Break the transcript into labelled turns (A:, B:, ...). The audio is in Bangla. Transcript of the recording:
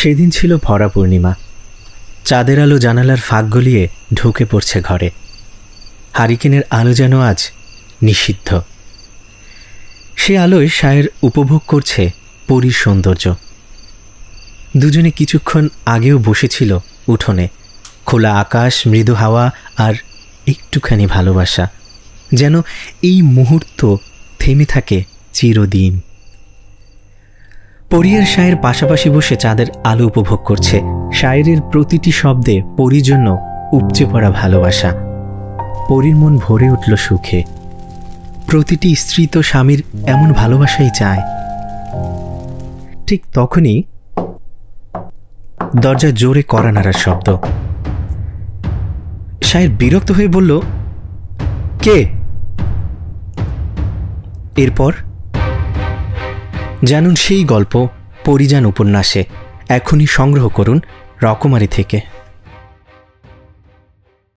A: সেদিন ছিল ভরা পূর্ণিমা। চাঁদের আলো জানালার ফাঁক গলিয়ে ঢুকে পড়ছে ঘরে। হারিকেনের আলো যেন আজ নিষিদ্ধ। সে আলোয় সায়ের উপভোগ করছে পরীর সৌন্দর্য। দুজনে কিছুক্ষণ আগেও বসেছিল উঠোনে। খোলা আকাশ, মৃদু হাওয়া আর একটুখানি ভালোবাসা, যেন এই মুহূর্ত থেমে থাকে চিরদিন। পরী আর সায়ের পাশাপাশি বসে চাঁদের আলো উপভোগ করছে। শায়েরের প্রতিটি শব্দে পরীর জন্য উপচে পড়া ভালোবাসা। পরীর মন ভরে উঠল সুখে। প্রতিটি স্ত্রী তো স্বামীর এমন ভালোবাসাই চায়। ঠিক তখনই দরজায় জোরে কড়া নাড়ার শব্দ। শায়ের বিরক্ত হয়ে বলল, কে? এরপর জানুন সেই গল্প পরিযান উপন্যাসে। এখনই সংগ্রহ করুন রকমারি থেকে।